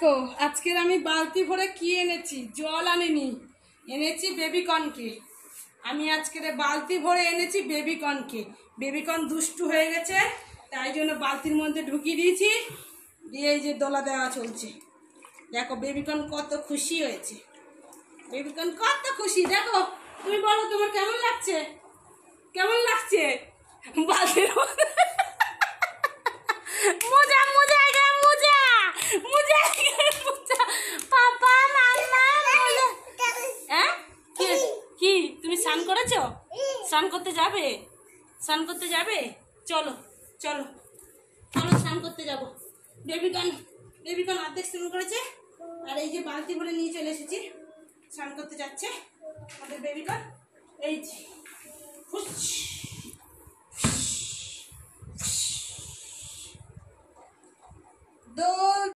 দেখো আজকের আমি বালতি ভরে কি এনেছি, জল আনিনি, এনেছি বেবিকর্নকে। আমি আজকের বালতি ভরে এনেছি বেবিকর্নকে। বেবিকর্ন দুষ্টু হয়ে গেছে, তাই জন্য বালতির মধ্যে ঢুকিয়ে দিয়েছি, দিয়ে এই যে দোলা দেওয়া চলছে। দেখো বেবিকর্ন কত খুশি হয়েছে, বেবিকর্ন কত খুশি। দেখো তুমি বলো তোমার কেমন লাগছে, কেমন লাগছে বালতির মধ্যে? মুজা মুজা মুজা মুজা মুজা পাপা মাম্মা মুজা। হ্যাঁ কি তুমি স্নান করেছো? স্নান করতে যাবে? স্নান করতে যাবে? চলো চলো চলো স্নান করতে যাবো। বেবিকর্ন অর্ধেক স্নান করেছে, আর এই যে বালতি ভরে নিয়ে চলে এসেছি, স্নান করতে যাচ্ছে আমাদের বেবিকর্ন। এই যে